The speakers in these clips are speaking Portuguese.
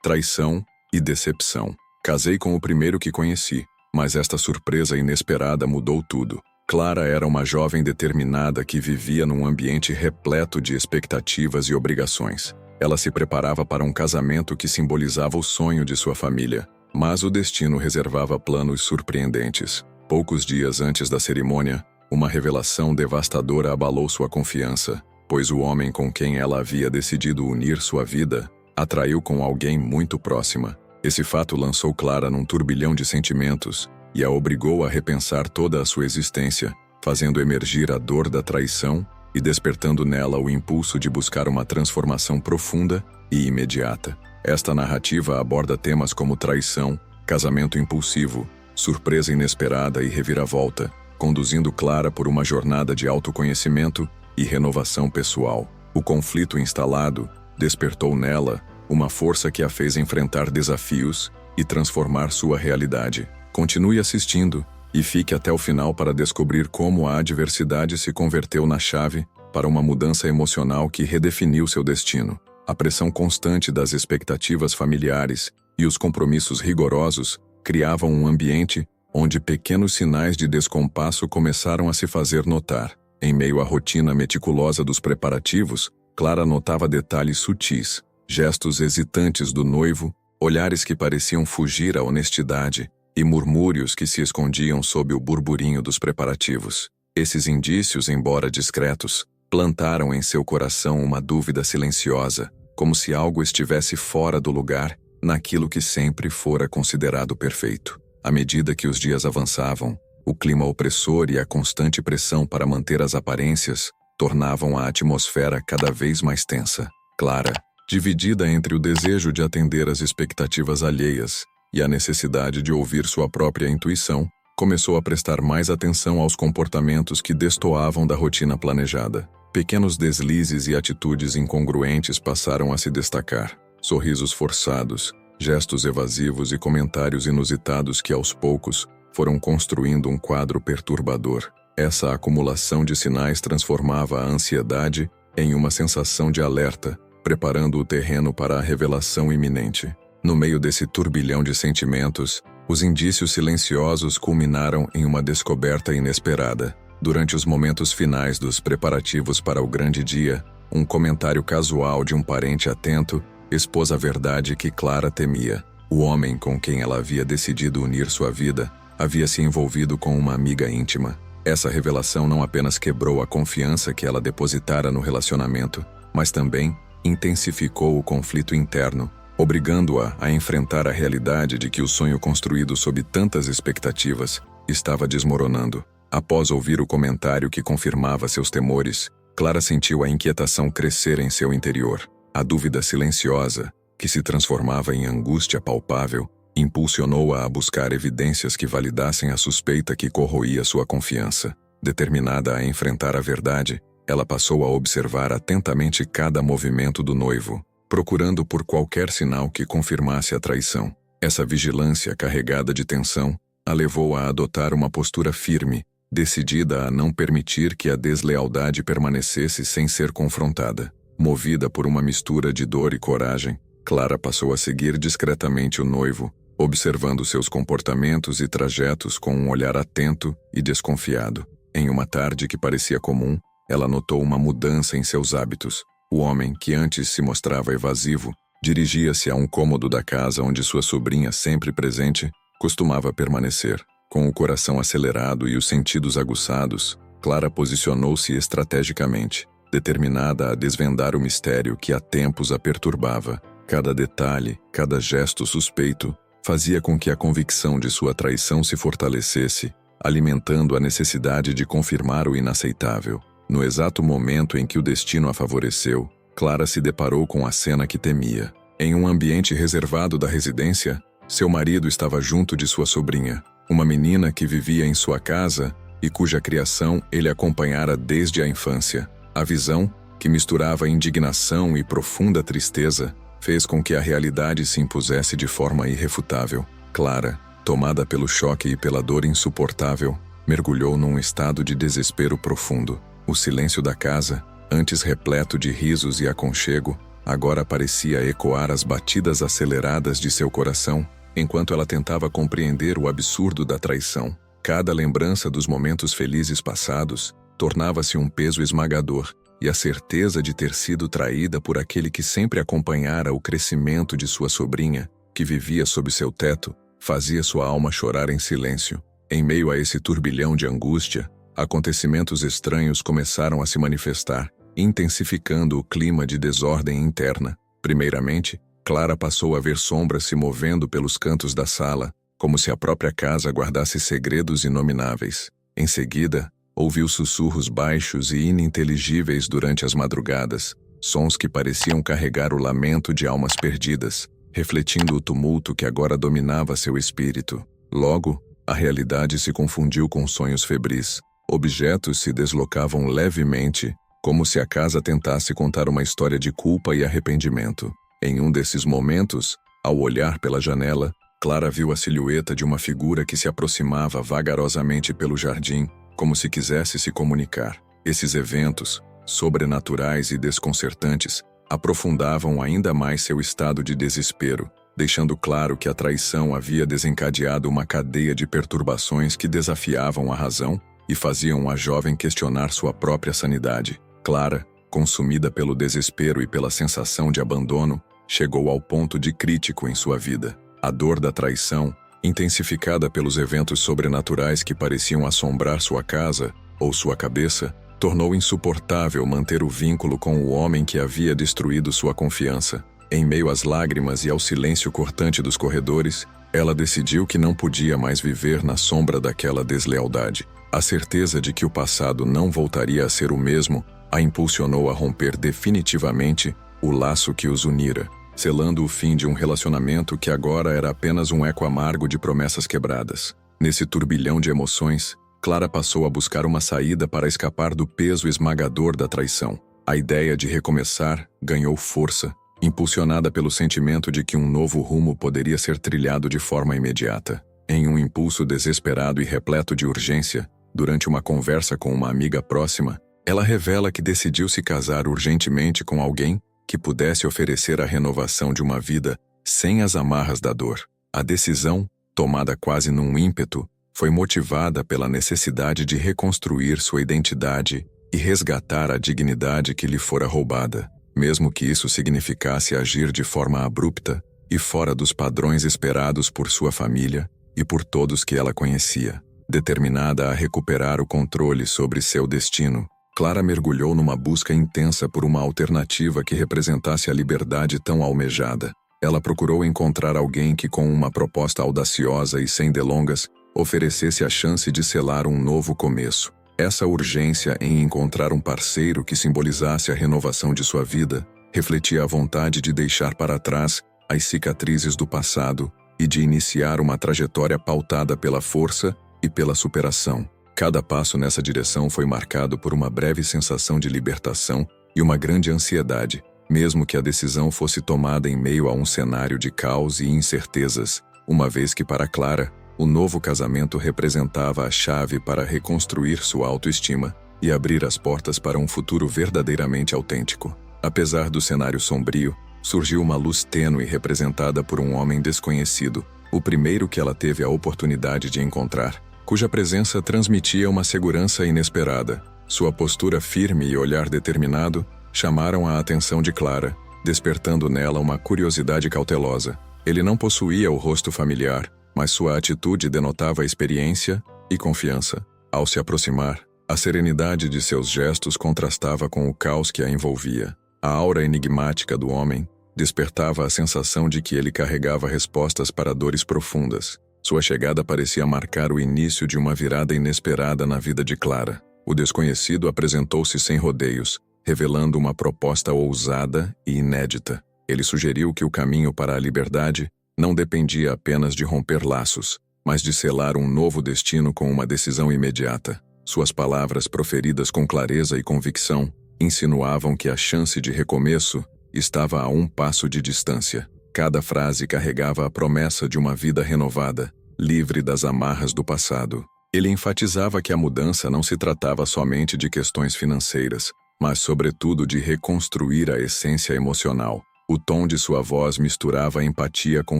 traição e decepção. Casei com o primeiro que conheci, mas esta surpresa inesperada mudou tudo. Clara era uma jovem determinada que vivia num ambiente repleto de expectativas e obrigações. Ela se preparava para um casamento que simbolizava o sonho de sua família, mas o destino reservava planos surpreendentes. Poucos dias antes da cerimônia, uma revelação devastadora abalou sua confiança, pois o homem com quem ela havia decidido unir sua vida atraiu com alguém muito próxima. Esse fato lançou Clara num turbilhão de sentimentos e a obrigou a repensar toda a sua existência, fazendo emergir a dor da traição e despertando nela o impulso de buscar uma transformação profunda e imediata. Esta narrativa aborda temas como traição, casamento impulsivo, surpresa inesperada e reviravolta, conduzindo Clara por uma jornada de autoconhecimento e renovação pessoal. O conflito instalado despertou nela uma força que a fez enfrentar desafios e transformar sua realidade. Continue assistindo e fique até o final para descobrir como a adversidade se converteu na chave para uma mudança emocional que redefiniu seu destino. A pressão constante das expectativas familiares e os compromissos rigorosos criavam um ambiente onde pequenos sinais de descompasso começaram a se fazer notar. Em meio à rotina meticulosa dos preparativos, Clara notava detalhes sutis, gestos hesitantes do noivo, olhares que pareciam fugir à honestidade e murmúrios que se escondiam sob o burburinho dos preparativos. Esses indícios, embora discretos, plantaram em seu coração uma dúvida silenciosa, como se algo estivesse fora do lugar naquilo que sempre fora considerado perfeito. À medida que os dias avançavam, o clima opressor e a constante pressão para manter as aparências tornavam a atmosfera cada vez mais tensa. Clara, dividida entre o desejo de atender às expectativas alheias e a necessidade de ouvir sua própria intuição, começou a prestar mais atenção aos comportamentos que destoavam da rotina planejada. Pequenos deslizes e atitudes incongruentes passaram a se destacar. Sorrisos forçados, gestos evasivos e comentários inusitados que, aos poucos, foram construindo um quadro perturbador. Essa acumulação de sinais transformava a ansiedade em uma sensação de alerta, preparando o terreno para a revelação iminente. No meio desse turbilhão de sentimentos, os indícios silenciosos culminaram em uma descoberta inesperada. Durante os momentos finais dos preparativos para o grande dia, um comentário casual de um parente atento expôs a verdade que Clara temia. O homem com quem ela havia decidido unir sua vida havia se envolvido com uma amiga íntima. Essa revelação não apenas quebrou a confiança que ela depositara no relacionamento, mas também intensificou o conflito interno, obrigando-a a enfrentar a realidade de que o sonho construído sob tantas expectativas estava desmoronando. Após ouvir o comentário que confirmava seus temores, Clara sentiu a inquietação crescer em seu interior. A dúvida silenciosa, que se transformava em angústia palpável, impulsionou-a a buscar evidências que validassem a suspeita que corroía sua confiança. Determinada a enfrentar a verdade, ela passou a observar atentamente cada movimento do noivo, procurando por qualquer sinal que confirmasse a traição. Essa vigilância carregada de tensão a levou a adotar uma postura firme, decidida a não permitir que a deslealdade permanecesse sem ser confrontada. Movida por uma mistura de dor e coragem, Clara passou a seguir discretamente o noivo, observando seus comportamentos e trajetos com um olhar atento e desconfiado. Em uma tarde que parecia comum, ela notou uma mudança em seus hábitos. O homem, que antes se mostrava evasivo, dirigia-se a um cômodo da casa onde sua sobrinha, sempre presente, costumava permanecer. Com o coração acelerado e os sentidos aguçados, Clara posicionou-se estrategicamente, determinada a desvendar o mistério que há tempos a perturbava. Cada detalhe, cada gesto suspeito, fazia com que a convicção de sua traição se fortalecesse, alimentando a necessidade de confirmar o inaceitável. No exato momento em que o destino a favoreceu, Clara se deparou com a cena que temia. Em um ambiente reservado da residência, seu marido estava junto de sua sobrinha, uma menina que vivia em sua casa e cuja criação ele acompanhara desde a infância. A visão, que misturava indignação e profunda tristeza, fez com que a realidade se impusesse de forma irrefutável. Clara, tomada pelo choque e pela dor insuportável, mergulhou num estado de desespero profundo. O silêncio da casa, antes repleto de risos e aconchego, agora parecia ecoar as batidas aceleradas de seu coração, enquanto ela tentava compreender o absurdo da traição. Cada lembrança dos momentos felizes passados tornava-se um peso esmagador, e a certeza de ter sido traída por aquele que sempre acompanhara o crescimento de sua sobrinha, que vivia sob seu teto, fazia sua alma chorar em silêncio. Em meio a esse turbilhão de angústia, acontecimentos estranhos começaram a se manifestar, intensificando o clima de desordem interna. Primeiramente, Clara passou a ver sombras se movendo pelos cantos da sala, como se a própria casa guardasse segredos inomináveis. Em seguida, ouviu sussurros baixos e ininteligíveis durante as madrugadas, sons que pareciam carregar o lamento de almas perdidas, refletindo o tumulto que agora dominava seu espírito. Logo, a realidade se confundiu com sonhos febris. Objetos se deslocavam levemente, como se a casa tentasse contar uma história de culpa e arrependimento. Em um desses momentos, ao olhar pela janela, Clara viu a silhueta de uma figura que se aproximava vagarosamente pelo jardim, como se quisesse se comunicar. Esses eventos, sobrenaturais e desconcertantes, aprofundavam ainda mais seu estado de desespero, deixando claro que a traição havia desencadeado uma cadeia de perturbações que desafiavam a razão e faziam a jovem questionar sua própria sanidade. Clara, consumida pelo desespero e pela sensação de abandono, chegou ao ponto de crítico em sua vida. A dor da traição, intensificada pelos eventos sobrenaturais que pareciam assombrar sua casa ou sua cabeça, tornou insuportável manter o vínculo com o homem que havia destruído sua confiança. Em meio às lágrimas e ao silêncio cortante dos corredores, ela decidiu que não podia mais viver na sombra daquela deslealdade. A certeza de que o passado não voltaria a ser o mesmo a impulsionou a romper definitivamente o laço que os unira, selando o fim de um relacionamento que agora era apenas um eco amargo de promessas quebradas. Nesse turbilhão de emoções, Clara passou a buscar uma saída para escapar do peso esmagador da traição. A ideia de recomeçar ganhou força, impulsionada pelo sentimento de que um novo rumo poderia ser trilhado de forma imediata. Em um impulso desesperado e repleto de urgência, durante uma conversa com uma amiga próxima, ela revela que decidiu se casar urgentemente com alguém que pudesse oferecer a renovação de uma vida sem as amarras da dor. A decisão, tomada quase num ímpeto, foi motivada pela necessidade de reconstruir sua identidade e resgatar a dignidade que lhe fora roubada, mesmo que isso significasse agir de forma abrupta e fora dos padrões esperados por sua família e por todos que ela conhecia. Determinada a recuperar o controle sobre seu destino, Clara mergulhou numa busca intensa por uma alternativa que representasse a liberdade tão almejada. Ela procurou encontrar alguém que, com uma proposta audaciosa e sem delongas, oferecesse a chance de selar um novo começo. Essa urgência em encontrar um parceiro que simbolizasse a renovação de sua vida refletia a vontade de deixar para trás as cicatrizes do passado e de iniciar uma trajetória pautada pela força e pela superação. Cada passo nessa direção foi marcado por uma breve sensação de libertação e uma grande ansiedade, mesmo que a decisão fosse tomada em meio a um cenário de caos e incertezas, uma vez que para Clara, o novo casamento representava a chave para reconstruir sua autoestima e abrir as portas para um futuro verdadeiramente autêntico. Apesar do cenário sombrio, surgiu uma luz tênue representada por um homem desconhecido, o primeiro que ela teve a oportunidade de encontrar, cuja presença transmitia uma segurança inesperada. Sua postura firme e olhar determinado chamaram a atenção de Clara, despertando nela uma curiosidade cautelosa. Ele não possuía o rosto familiar, mas sua atitude denotava experiência e confiança. Ao se aproximar, a serenidade de seus gestos contrastava com o caos que a envolvia. A aura enigmática do homem despertava a sensação de que ele carregava respostas para dores profundas. Sua chegada parecia marcar o início de uma virada inesperada na vida de Clara. O desconhecido apresentou-se sem rodeios, revelando uma proposta ousada e inédita. Ele sugeriu que o caminho para a liberdade não dependia apenas de romper laços, mas de selar um novo destino com uma decisão imediata. Suas palavras, proferidas com clareza e convicção, insinuavam que a chance de recomeço estava a um passo de distância. Cada frase carregava a promessa de uma vida renovada, livre das amarras do passado. Ele enfatizava que a mudança não se tratava somente de questões financeiras, mas sobretudo de reconstruir a essência emocional. O tom de sua voz misturava empatia com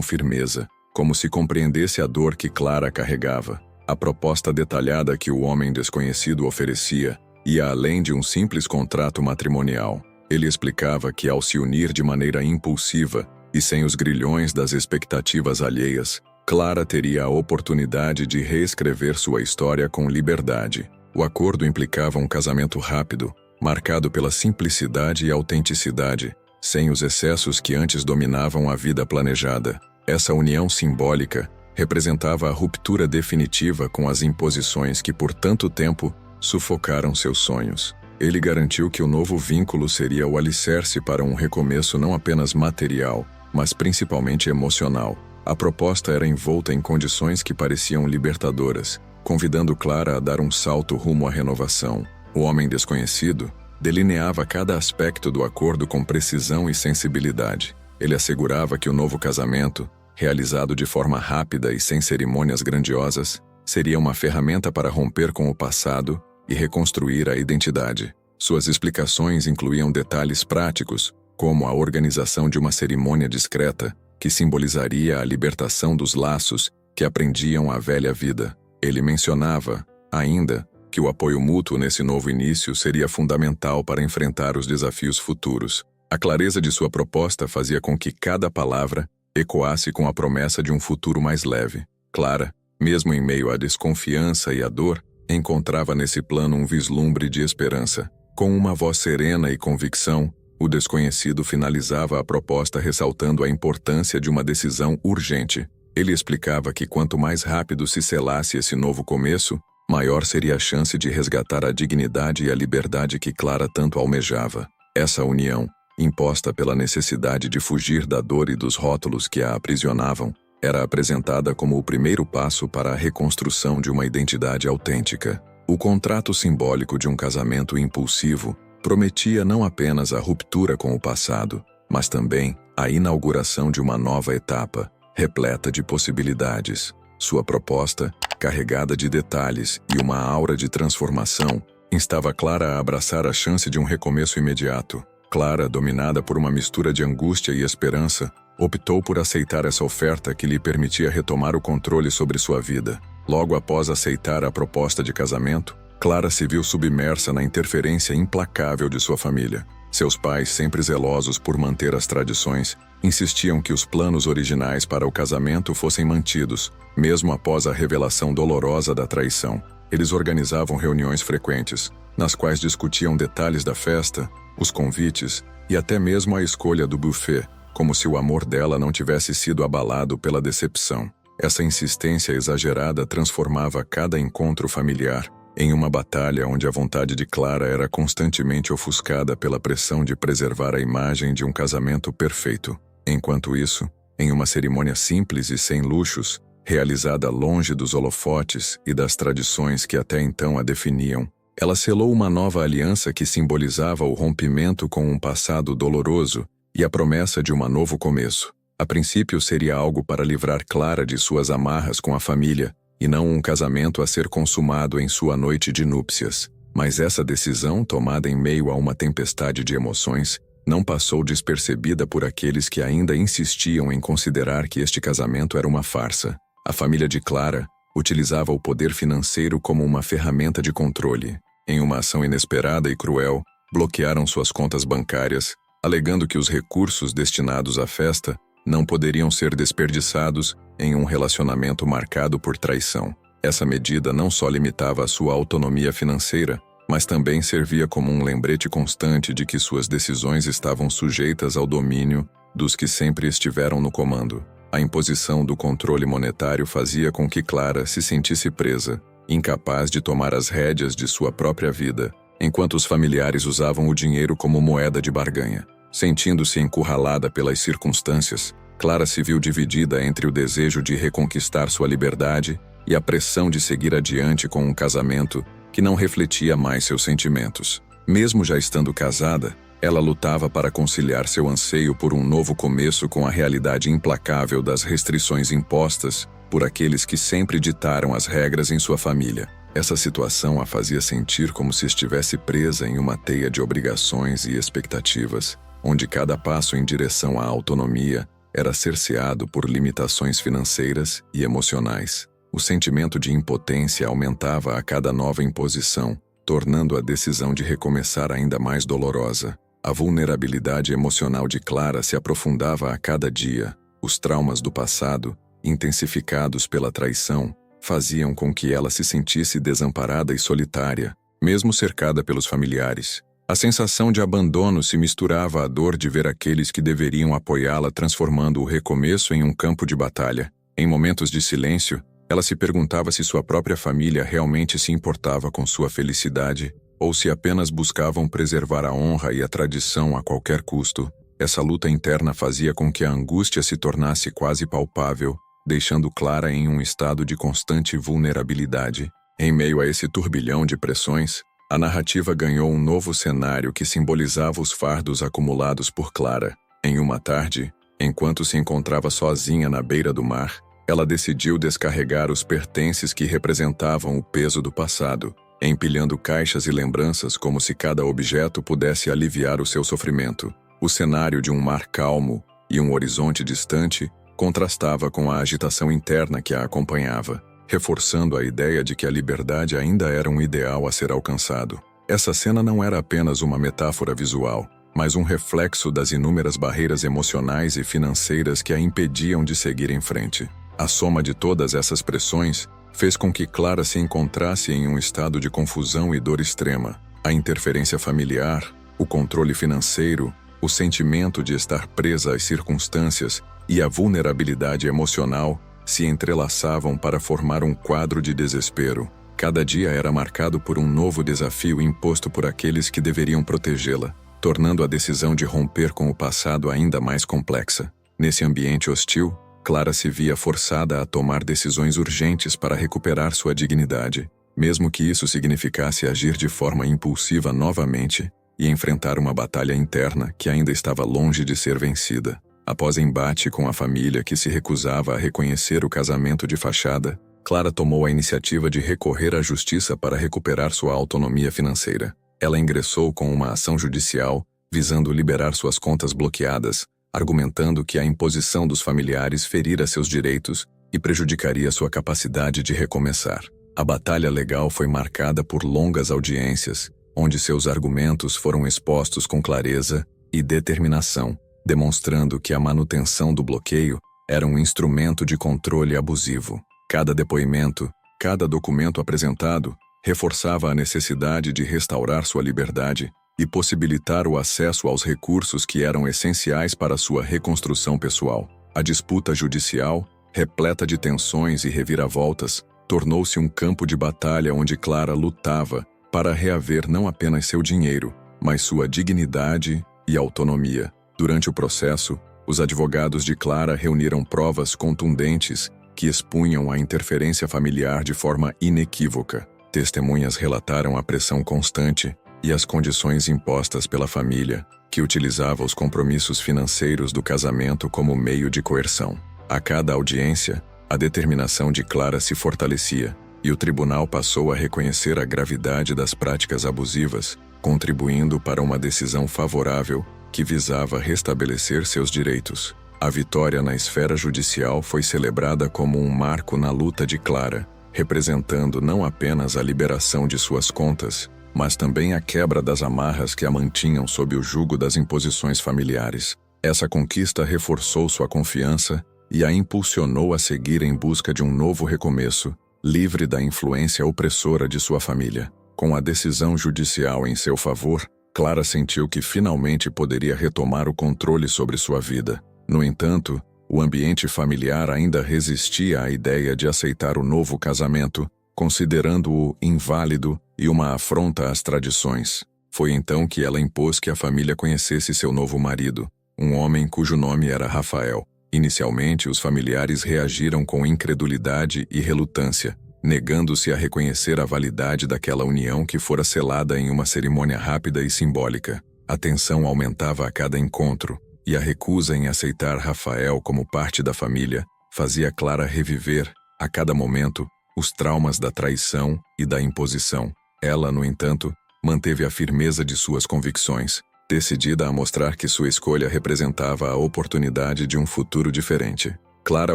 firmeza, como se compreendesse a dor que Clara carregava. A proposta detalhada que o homem desconhecido oferecia ia além de um simples contrato matrimonial. Ele explicava que, ao se unir de maneira impulsiva e sem os grilhões das expectativas alheias, Clara teria a oportunidade de reescrever sua história com liberdade. O acordo implicava um casamento rápido, marcado pela simplicidade e autenticidade, sem os excessos que antes dominavam a vida planejada. Essa união simbólica representava a ruptura definitiva com as imposições que por tanto tempo sufocaram seus sonhos. Ele garantiu que o novo vínculo seria o alicerce para um recomeço não apenas material, mas principalmente emocional. A proposta era envolta em condições que pareciam libertadoras, convidando Clara a dar um salto rumo à renovação. O homem desconhecido delineava cada aspecto do acordo com precisão e sensibilidade. Ele assegurava que o novo casamento, realizado de forma rápida e sem cerimônias grandiosas, seria uma ferramenta para romper com o passado e reconstruir a identidade. Suas explicações incluíam detalhes práticos, como a organização de uma cerimônia discreta, que simbolizaria a libertação dos laços que aprendiam a velha vida. Ele mencionava, ainda, que o apoio mútuo nesse novo início seria fundamental para enfrentar os desafios futuros. A clareza de sua proposta fazia com que cada palavra ecoasse com a promessa de um futuro mais leve. Clara, mesmo em meio à desconfiança e à dor, encontrava nesse plano um vislumbre de esperança. Com uma voz serena e convicção, o desconhecido finalizava a proposta ressaltando a importância de uma decisão urgente. Ele explicava que quanto mais rápido se selasse esse novo começo, maior seria a chance de resgatar a dignidade e a liberdade que Clara tanto almejava. Essa união, imposta pela necessidade de fugir da dor e dos rótulos que a aprisionavam, era apresentada como o primeiro passo para a reconstrução de uma identidade autêntica. O contrato simbólico de um casamento impulsivo prometia não apenas a ruptura com o passado, mas também a inauguração de uma nova etapa, repleta de possibilidades. Sua proposta, carregada de detalhes e uma aura de transformação, instava Clara a abraçar a chance de um recomeço imediato. Clara, dominada por uma mistura de angústia e esperança, optou por aceitar essa oferta que lhe permitia retomar o controle sobre sua vida. Logo após aceitar a proposta de casamento, Clara se viu submersa na interferência implacável de sua família. Seus pais, sempre zelosos por manter as tradições, insistiam que os planos originais para o casamento fossem mantidos, mesmo após a revelação dolorosa da traição. Eles organizavam reuniões frequentes, nas quais discutiam detalhes da festa, os convites e até mesmo a escolha do buffet, como se o amor dela não tivesse sido abalado pela decepção. Essa insistência exagerada transformava cada encontro familiar em uma batalha onde a vontade de Clara era constantemente ofuscada pela pressão de preservar a imagem de um casamento perfeito. Enquanto isso, em uma cerimônia simples e sem luxos, realizada longe dos holofotes e das tradições que até então a definiam, ela selou uma nova aliança que simbolizava o rompimento com um passado doloroso e a promessa de um novo começo. A princípio seria algo para livrar Clara de suas amarras com a família, e não um casamento a ser consumado em sua noite de núpcias. Mas essa decisão, tomada em meio a uma tempestade de emoções, não passou despercebida por aqueles que ainda insistiam em considerar que este casamento era uma farsa. A família de Clara utilizava o poder financeiro como uma ferramenta de controle. Em uma ação inesperada e cruel, bloquearam suas contas bancárias, alegando que os recursos destinados à festa não poderiam ser desperdiçados em um relacionamento marcado por traição. Essa medida não só limitava a sua autonomia financeira, mas também servia como um lembrete constante de que suas decisões estavam sujeitas ao domínio dos que sempre estiveram no comando. A imposição do controle monetário fazia com que Clara se sentisse presa, incapaz de tomar as rédeas de sua própria vida, enquanto os familiares usavam o dinheiro como moeda de barganha. Sentindo-se encurralada pelas circunstâncias, Clara se viu dividida entre o desejo de reconquistar sua liberdade e a pressão de seguir adiante com um casamento que não refletia mais seus sentimentos. Mesmo já estando casada, ela lutava para conciliar seu anseio por um novo começo com a realidade implacável das restrições impostas por aqueles que sempre ditaram as regras em sua família. Essa situação a fazia sentir como se estivesse presa em uma teia de obrigações e expectativas, onde cada passo em direção à autonomia era cerceado por limitações financeiras e emocionais. O sentimento de impotência aumentava a cada nova imposição, tornando a decisão de recomeçar ainda mais dolorosa. A vulnerabilidade emocional de Clara se aprofundava a cada dia. Os traumas do passado, intensificados pela traição, faziam com que ela se sentisse desamparada e solitária, mesmo cercada pelos familiares. A sensação de abandono se misturava à dor de ver aqueles que deveriam apoiá-la transformando o recomeço em um campo de batalha. Em momentos de silêncio, ela se perguntava se sua própria família realmente se importava com sua felicidade ou se apenas buscavam preservar a honra e a tradição a qualquer custo. Essa luta interna fazia com que a angústia se tornasse quase palpável, deixando Clara em um estado de constante vulnerabilidade. Em meio a esse turbilhão de pressões, a narrativa ganhou um novo cenário que simbolizava os fardos acumulados por Clara. Em uma tarde, enquanto se encontrava sozinha na beira do mar, ela decidiu descarregar os pertences que representavam o peso do passado, empilhando caixas e lembranças como se cada objeto pudesse aliviar o seu sofrimento. O cenário de um mar calmo e um horizonte distante contrastava com a agitação interna que a acompanhava, reforçando a ideia de que a liberdade ainda era um ideal a ser alcançado. Essa cena não era apenas uma metáfora visual, mas um reflexo das inúmeras barreiras emocionais e financeiras que a impediam de seguir em frente. A soma de todas essas pressões fez com que Clara se encontrasse em um estado de confusão e dor extrema. A interferência familiar, o controle financeiro, o sentimento de estar presa às circunstâncias e a vulnerabilidade emocional se entrelaçavam para formar um quadro de desespero. Cada dia era marcado por um novo desafio imposto por aqueles que deveriam protegê-la, tornando a decisão de romper com o passado ainda mais complexa. Nesse ambiente hostil, Clara se via forçada a tomar decisões urgentes para recuperar sua dignidade, mesmo que isso significasse agir de forma impulsiva novamente e enfrentar uma batalha interna que ainda estava longe de ser vencida. Após embate com a família que se recusava a reconhecer o casamento de fachada, Clara tomou a iniciativa de recorrer à justiça para recuperar sua autonomia financeira. Ela ingressou com uma ação judicial visando liberar suas contas bloqueadas, argumentando que a imposição dos familiares ferira seus direitos e prejudicaria sua capacidade de recomeçar. A batalha legal foi marcada por longas audiências, onde seus argumentos foram expostos com clareza e determinação, demonstrando que a manutenção do bloqueio era um instrumento de controle abusivo. Cada depoimento, cada documento apresentado, reforçava a necessidade de restaurar sua liberdade e possibilitar o acesso aos recursos que eram essenciais para sua reconstrução pessoal. A disputa judicial, repleta de tensões e reviravoltas, tornou-se um campo de batalha onde Clara lutava para reaver não apenas seu dinheiro, mas sua dignidade e autonomia. Durante o processo, os advogados de Clara reuniram provas contundentes que expunham a interferência familiar de forma inequívoca. Testemunhas relataram a pressão constante e as condições impostas pela família, que utilizava os compromissos financeiros do casamento como meio de coerção. A cada audiência, a determinação de Clara se fortalecia, e o tribunal passou a reconhecer a gravidade das práticas abusivas, contribuindo para uma decisão favorável que visava restabelecer seus direitos. A vitória na esfera judicial foi celebrada como um marco na luta de Clara, representando não apenas a liberação de suas contas, mas também a quebra das amarras que a mantinham sob o jugo das imposições familiares. Essa conquista reforçou sua confiança e a impulsionou a seguir em busca de um novo recomeço, livre da influência opressora de sua família. Com a decisão judicial em seu favor, Clara sentiu que finalmente poderia retomar o controle sobre sua vida. No entanto, o ambiente familiar ainda resistia à ideia de aceitar o novo casamento, considerando-o inválido e uma afronta às tradições. Foi então que ela impôs que a família conhecesse seu novo marido, um homem cujo nome era Rafael. Inicialmente, os familiares reagiram com incredulidade e relutância, negando-se a reconhecer a validade daquela união que fora selada em uma cerimônia rápida e simbólica. A tensão aumentava a cada encontro, e a recusa em aceitar Rafael como parte da família fazia Clara reviver, a cada momento, os traumas da traição e da imposição. Ela, no entanto, manteve a firmeza de suas convicções, decidida a mostrar que sua escolha representava a oportunidade de um futuro diferente. Clara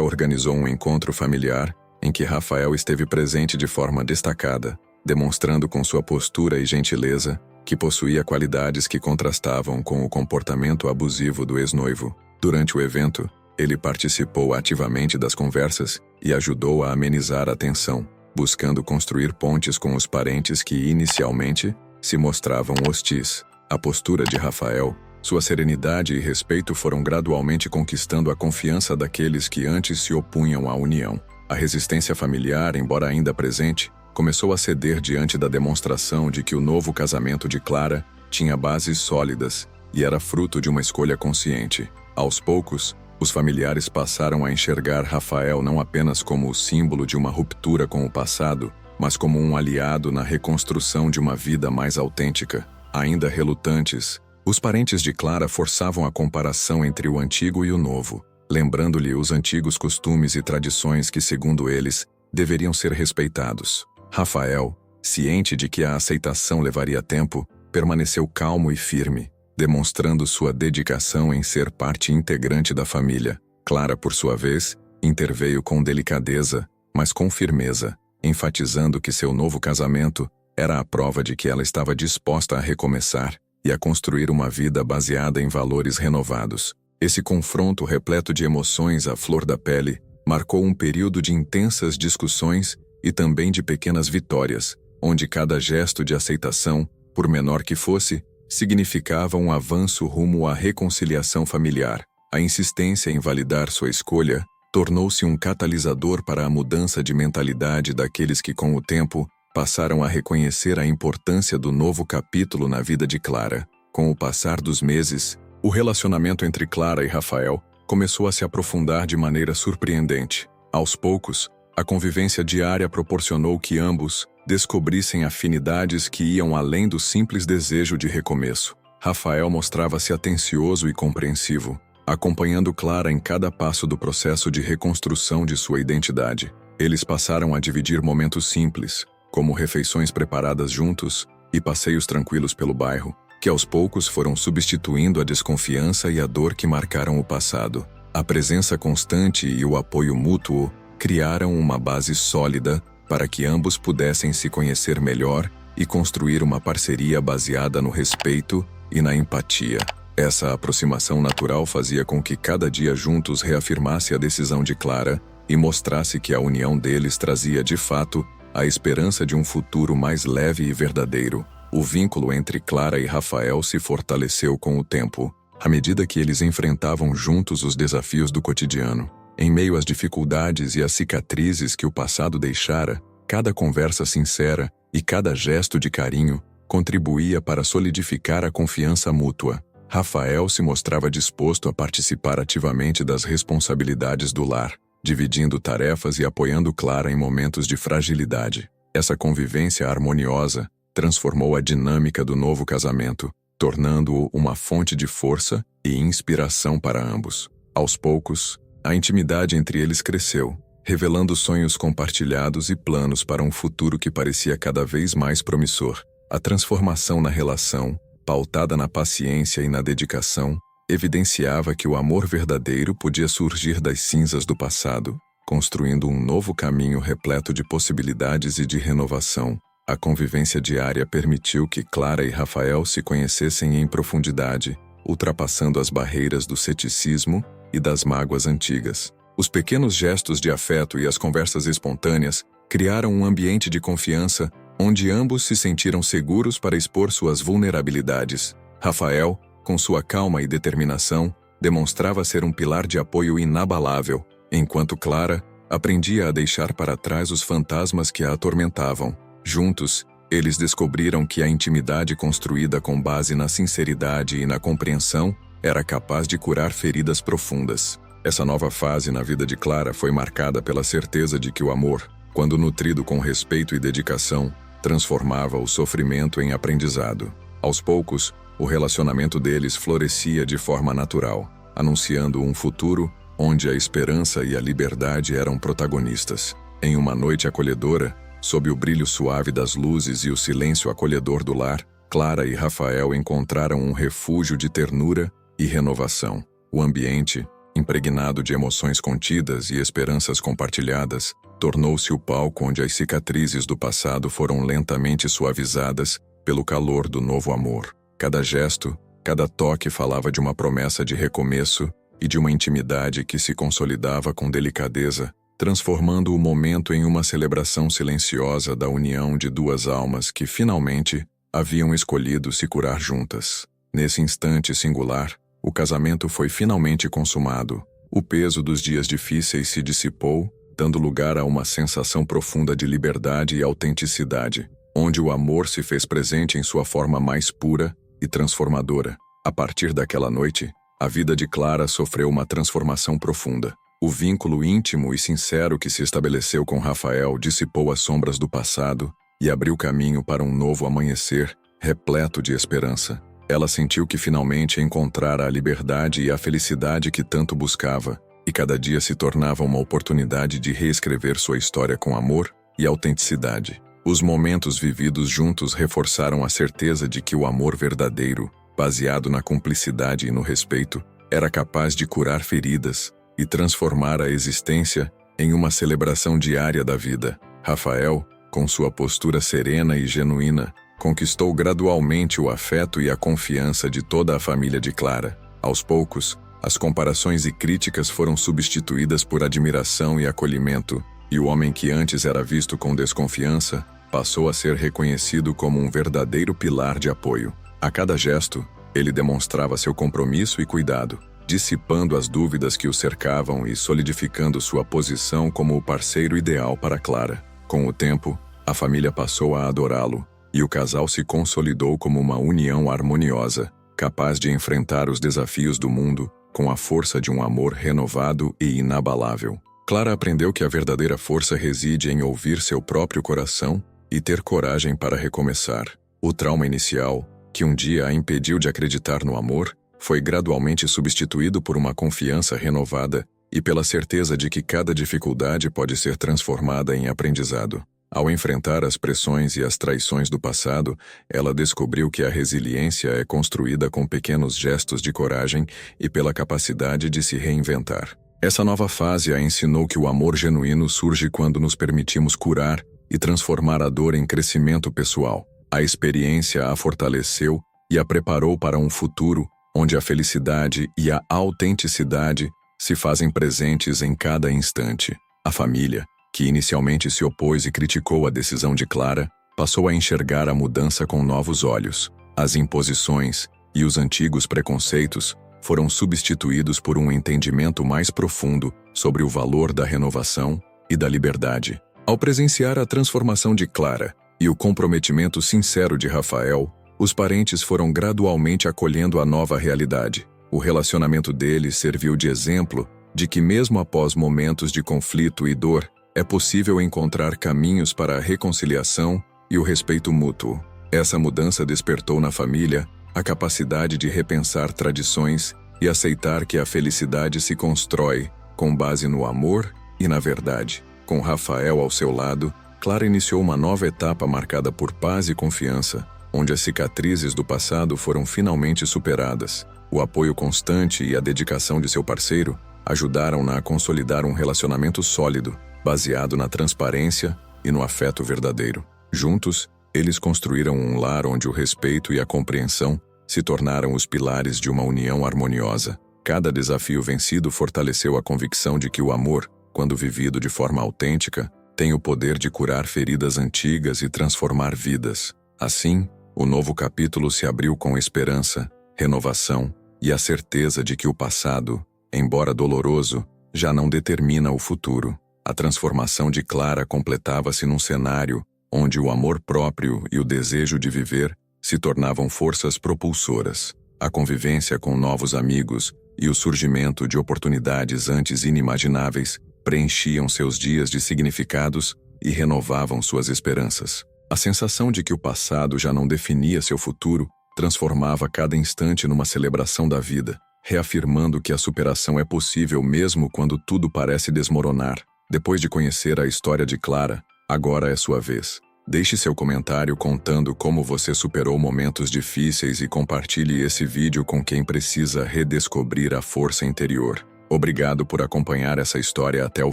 organizou um encontro familiar em que Rafael esteve presente de forma destacada, demonstrando com sua postura e gentileza que possuía qualidades que contrastavam com o comportamento abusivo do ex-noivo. Durante o evento, ele participou ativamente das conversas e ajudou a amenizar a tensão, buscando construir pontes com os parentes que inicialmente se mostravam hostis. A postura de Rafael, sua serenidade e respeito foram gradualmente conquistando a confiança daqueles que antes se opunham à união. A resistência familiar, embora ainda presente, começou a ceder diante da demonstração de que o novo casamento de Clara tinha bases sólidas e era fruto de uma escolha consciente. Aos poucos, os familiares passaram a enxergar Rafael não apenas como o símbolo de uma ruptura com o passado, mas como um aliado na reconstrução de uma vida mais autêntica. Ainda relutantes, os parentes de Clara forçavam a comparação entre o antigo e o novo, lembrando-lhe os antigos costumes e tradições que, segundo eles, deveriam ser respeitados. Rafael, ciente de que a aceitação levaria tempo, permaneceu calmo e firme, demonstrando sua dedicação em ser parte integrante da família. Clara, por sua vez, interveio com delicadeza, mas com firmeza, enfatizando que seu novo casamento era a prova de que ela estava disposta a recomeçar e a construir uma vida baseada em valores renovados. Esse confronto repleto de emoções à flor da pele marcou um período de intensas discussões e também de pequenas vitórias, onde cada gesto de aceitação, por menor que fosse, significava um avanço rumo à reconciliação familiar. A insistência em validar sua escolha tornou-se um catalisador para a mudança de mentalidade daqueles que, com o tempo, passaram a reconhecer a importância do novo capítulo na vida de Clara. Com o passar dos meses, o relacionamento entre Clara e Rafael começou a se aprofundar de maneira surpreendente. Aos poucos, a convivência diária proporcionou que ambos descobrissem afinidades que iam além do simples desejo de recomeço. Rafael mostrava-se atencioso e compreensivo, acompanhando Clara em cada passo do processo de reconstrução de sua identidade. Eles passaram a dividir momentos simples, como refeições preparadas juntos e passeios tranquilos pelo bairro, que aos poucos foram substituindo a desconfiança e a dor que marcaram o passado. A presença constante e o apoio mútuo criaram uma base sólida para que ambos pudessem se conhecer melhor e construir uma parceria baseada no respeito e na empatia. Essa aproximação natural fazia com que cada dia juntos reafirmasse a decisão de Clara e mostrasse que a união deles trazia, de fato, a esperança de um futuro mais leve e verdadeiro. O vínculo entre Clara e Rafael se fortaleceu com o tempo, à medida que eles enfrentavam juntos os desafios do cotidiano. Em meio às dificuldades e às cicatrizes que o passado deixara, cada conversa sincera e cada gesto de carinho contribuía para solidificar a confiança mútua. Rafael se mostrava disposto a participar ativamente das responsabilidades do lar, dividindo tarefas e apoiando Clara em momentos de fragilidade. Essa convivência harmoniosa transformou a dinâmica do novo casamento, tornando-o uma fonte de força e inspiração para ambos. Aos poucos, a intimidade entre eles cresceu, revelando sonhos compartilhados e planos para um futuro que parecia cada vez mais promissor. A transformação na relação, pautada na paciência e na dedicação, evidenciava que o amor verdadeiro podia surgir das cinzas do passado, construindo um novo caminho repleto de possibilidades e de renovação. A convivência diária permitiu que Clara e Rafael se conhecessem em profundidade, ultrapassando as barreiras do ceticismo e das mágoas antigas. Os pequenos gestos de afeto e as conversas espontâneas criaram um ambiente de confiança onde ambos se sentiram seguros para expor suas vulnerabilidades. Rafael, com sua calma e determinação, demonstrava ser um pilar de apoio inabalável, enquanto Clara aprendia a deixar para trás os fantasmas que a atormentavam. Juntos, eles descobriram que a intimidade construída com base na sinceridade e na compreensão era capaz de curar feridas profundas. Essa nova fase na vida de Clara foi marcada pela certeza de que o amor, quando nutrido com respeito e dedicação, transformava o sofrimento em aprendizado. Aos poucos, o relacionamento deles florescia de forma natural, anunciando um futuro onde a esperança e a liberdade eram protagonistas. Em uma noite acolhedora, sob o brilho suave das luzes e o silêncio acolhedor do lar, Clara e Rafael encontraram um refúgio de ternura e renovação. O ambiente, impregnado de emoções contidas e esperanças compartilhadas, tornou-se o palco onde as cicatrizes do passado foram lentamente suavizadas pelo calor do novo amor. Cada gesto, cada toque falava de uma promessa de recomeço e de uma intimidade que se consolidava com delicadeza, transformando o momento em uma celebração silenciosa da união de duas almas que, finalmente, haviam escolhido se curar juntas. Nesse instante singular, o casamento foi finalmente consumado. O peso dos dias difíceis se dissipou, dando lugar a uma sensação profunda de liberdade e autenticidade, onde o amor se fez presente em sua forma mais pura e transformadora. A partir daquela noite, a vida de Clara sofreu uma transformação profunda. O vínculo íntimo e sincero que se estabeleceu com Rafael dissipou as sombras do passado e abriu caminho para um novo amanhecer, repleto de esperança. Ela sentiu que finalmente encontrara a liberdade e a felicidade que tanto buscava, e cada dia se tornava uma oportunidade de reescrever sua história com amor e autenticidade. Os momentos vividos juntos reforçaram a certeza de que o amor verdadeiro, baseado na cumplicidade e no respeito, era capaz de curar feridas e transformar a existência em uma celebração diária da vida. Rafael, com sua postura serena e genuína, conquistou gradualmente o afeto e a confiança de toda a família de Clara. Aos poucos, as comparações e críticas foram substituídas por admiração e acolhimento, e o homem que antes era visto com desconfiança passou a ser reconhecido como um verdadeiro pilar de apoio. A cada gesto, ele demonstrava seu compromisso e cuidado, dissipando as dúvidas que o cercavam e solidificando sua posição como o parceiro ideal para Clara. Com o tempo, a família passou a adorá-lo, e o casal se consolidou como uma união harmoniosa, capaz de enfrentar os desafios do mundo com a força de um amor renovado e inabalável. Clara aprendeu que a verdadeira força reside em ouvir seu próprio coração e ter coragem para recomeçar. O trauma inicial, que um dia a impediu de acreditar no amor, foi gradualmente substituído por uma confiança renovada e pela certeza de que cada dificuldade pode ser transformada em aprendizado. Ao enfrentar as pressões e as traições do passado, ela descobriu que a resiliência é construída com pequenos gestos de coragem e pela capacidade de se reinventar. Essa nova fase a ensinou que o amor genuíno surge quando nos permitimos curar e transformar a dor em crescimento pessoal. A experiência a fortaleceu e a preparou para um futuro onde a felicidade e a autenticidade se fazem presentes em cada instante. A família, que inicialmente se opôs e criticou a decisão de Clara, passou a enxergar a mudança com novos olhos. As imposições e os antigos preconceitos foram substituídos por um entendimento mais profundo sobre o valor da renovação e da liberdade. Ao presenciar a transformação de Clara e o comprometimento sincero de Rafael, os parentes foram gradualmente acolhendo a nova realidade. O relacionamento deles serviu de exemplo de que, mesmo após momentos de conflito e dor, é possível encontrar caminhos para a reconciliação e o respeito mútuo. Essa mudança despertou na família a capacidade de repensar tradições e aceitar que a felicidade se constrói com base no amor e na verdade. Com Rafael ao seu lado, Clara iniciou uma nova etapa marcada por paz e confiança, onde as cicatrizes do passado foram finalmente superadas. O apoio constante e a dedicação de seu parceiro ajudaram-na a consolidar um relacionamento sólido, baseado na transparência e no afeto verdadeiro. Juntos, eles construíram um lar onde o respeito e a compreensão se tornaram os pilares de uma união harmoniosa. Cada desafio vencido fortaleceu a convicção de que o amor, quando vivido de forma autêntica, tem o poder de curar feridas antigas e transformar vidas. Assim, o novo capítulo se abriu com esperança, renovação e a certeza de que o passado, embora doloroso, já não determina o futuro. A transformação de Clara completava-se num cenário onde o amor próprio e o desejo de viver se tornavam forças propulsoras. A convivência com novos amigos e o surgimento de oportunidades antes inimagináveis preenchiam seus dias de significados e renovavam suas esperanças. A sensação de que o passado já não definia seu futuro transformava cada instante numa celebração da vida, reafirmando que a superação é possível mesmo quando tudo parece desmoronar. Depois de conhecer a história de Clara, agora é sua vez. Deixe seu comentário contando como você superou momentos difíceis e compartilhe esse vídeo com quem precisa redescobrir a força interior. Obrigado por acompanhar essa história até o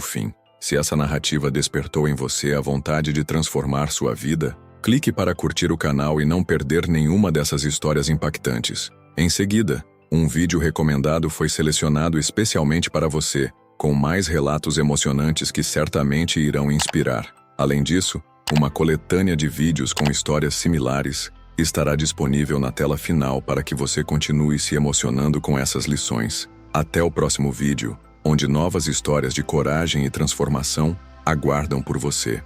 fim. Se essa narrativa despertou em você a vontade de transformar sua vida, clique para curtir o canal e não perder nenhuma dessas histórias impactantes. Em seguida, um vídeo recomendado foi selecionado especialmente para você, com mais relatos emocionantes que certamente irão inspirar. Além disso, uma coletânea de vídeos com histórias similares estará disponível na tela final para que você continue se emocionando com essas lições. Até o próximo vídeo, onde novas histórias de coragem e transformação aguardam por você.